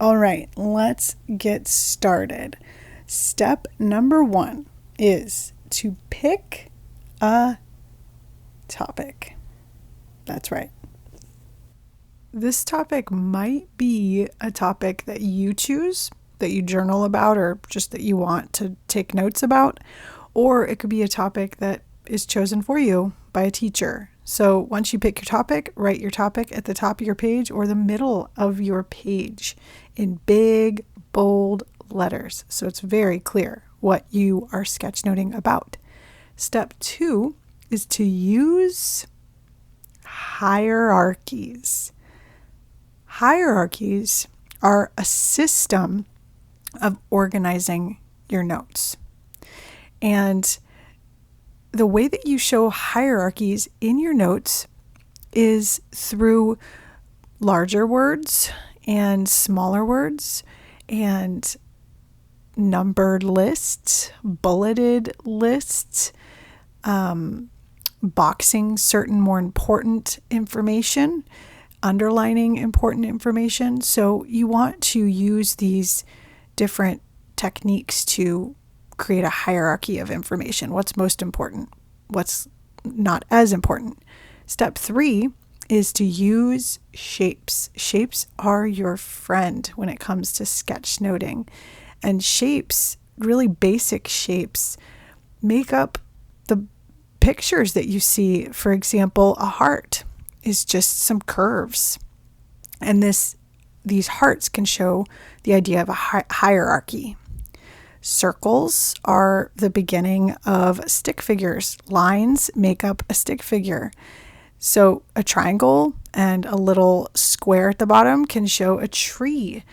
All right, let's get started. Step number 1 is to pick a topic. That's right. This topic might be a topic that you choose, that you journal about, or just that you want to take notes about, or it could be a topic that is chosen for you by a teacher. So once you pick your topic, write your topic at the top of your page or the middle of your page in big, bold letters, so it's very clear what you are sketchnoting about. Step 2 is to use hierarchies. Hierarchies are a system of organizing your notes. And the way that you show hierarchies in your notes is through larger words and smaller words and numbered lists, bulleted lists, boxing certain more important information, underlining important information. So you want to use these different techniques to create a hierarchy of information. What's most important? What's not as important? Step 3 is to use shapes. Shapes are your friend when it comes to sketchnoting. And shapes, really basic shapes, make up the pictures that you see. For example, a heart is just some curves. And these hearts can show the idea of a hierarchy. Circles are the beginning of stick figures. Lines make up a stick figure. So a triangle and a little square at the bottom can show a tree.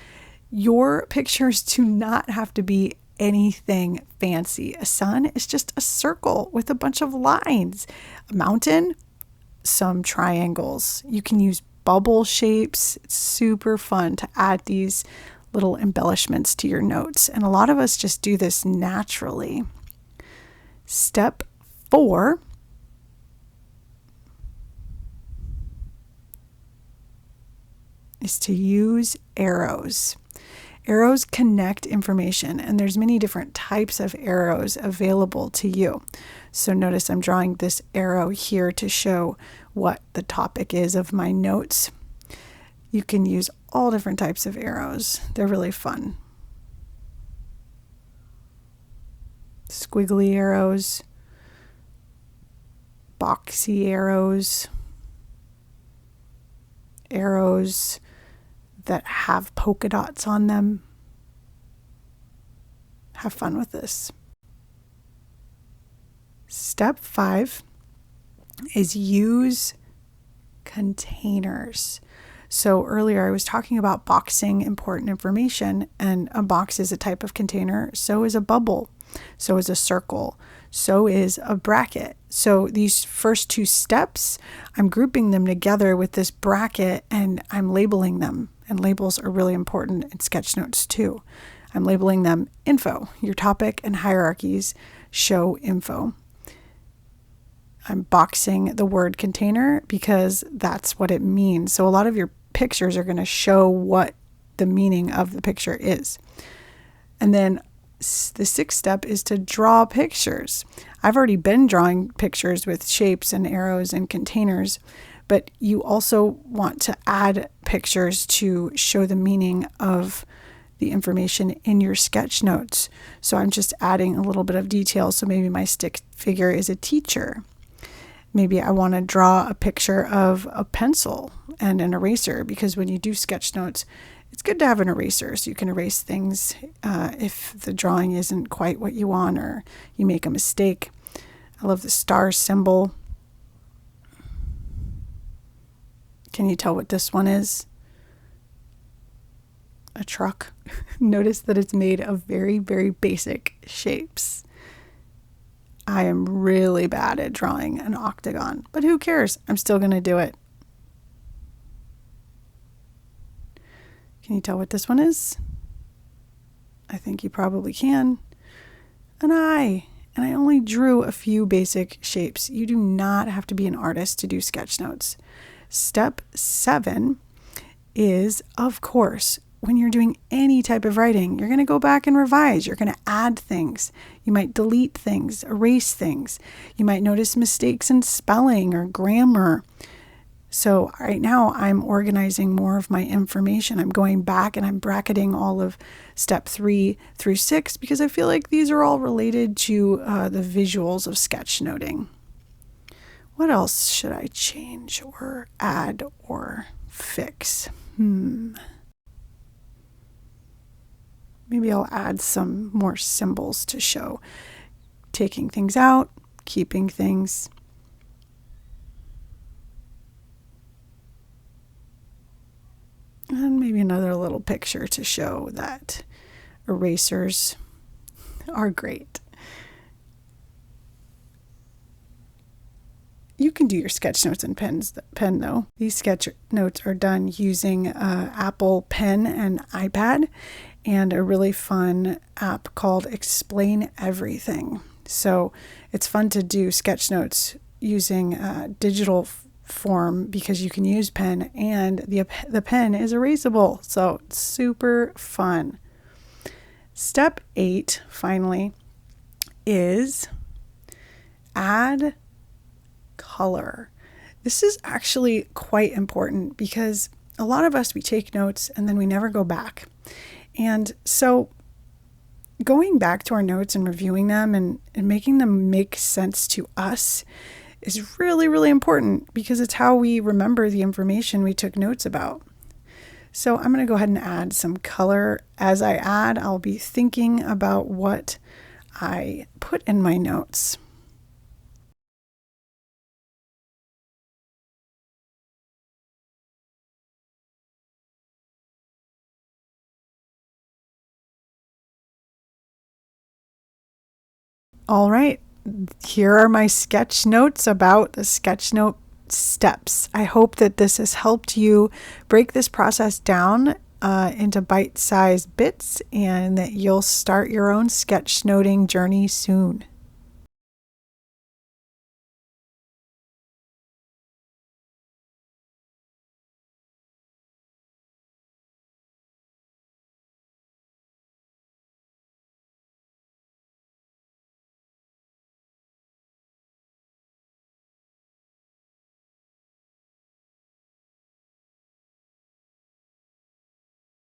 Your pictures do not have to be anything fancy. A sun is just a circle with a bunch of lines. A mountain, some triangles. You can use bubble shapes. It's super fun to add these little embellishments to your notes. And a lot of us just do this naturally. Step 4 is to use arrows. Arrows connect information, and there's many different types of arrows available to you. So notice I'm drawing this arrow here to show what the topic is of my notes. You can use all different types of arrows. They're really fun. Squiggly arrows, boxy arrows, arrows that have polka dots on them. Have fun with this. Step 5 is use containers. So earlier I was talking about boxing important information, and a box is a type of container. So is a bubble. So is a circle. So is a bracket. So these first 2 steps, I'm grouping them together with this bracket and I'm labeling them. And labels are really important in sketchnotes too. I'm labeling them info. Your topic and hierarchies show info. I'm boxing the word container because that's what it means. So a lot of your pictures are going to show what the meaning of the picture is. And then the 6th step is to draw pictures. I've already been drawing pictures with shapes and arrows and containers, but you also want to add pictures to show the meaning of the information in your sketch notes. So I'm just adding a little bit of detail. So maybe my stick figure is a teacher. Maybe I want to draw a picture of a pencil and an eraser, because when you do sketch notes, it's good to have an eraser so you can erase things if the drawing isn't quite what you want or you make a mistake. I love the star symbol. Can you tell what this one is? A truck. Notice that it's made of very, very basic shapes. I am really bad at drawing an octagon, but who cares? I'm still going to do it. Can you tell what this one is? I think you probably can. An eye. And I only drew a few basic shapes. You do not have to be an artist to do sketch notes. Step 7 is, of course, when you're doing any type of writing, you're going to go back and revise. You're going to add things. You might delete things, erase things. You might notice mistakes in spelling or grammar. So right now I'm organizing more of my information. I'm going back and I'm bracketing all of step 3 through 6 because I feel like these are all related to the visuals of sketchnoting. What else should I change or add or fix? Maybe I'll add some more symbols to show taking things out, keeping things. And maybe another little picture to show that erasers are great. You can do your sketch notes in pen though. These sketch notes are done using Apple Pen and iPad and a really fun app called Explain Everything. So it's fun to do sketch notes using digital form because you can use pen and the pen is erasable. So it's super fun. Step 8, finally, is add color. This is actually quite important because a lot of us, we take notes and then we never go back. And so going back to our notes and reviewing them and making them make sense to us is really, really important because it's how we remember the information we took notes about. So I'm going to go ahead and add some color. As I add, I'll be thinking about what I put in my notes. All right, here are my sketch notes about the sketchnote steps. I hope that this has helped you break this process down into bite-sized bits and that you'll start your own sketchnoting journey soon.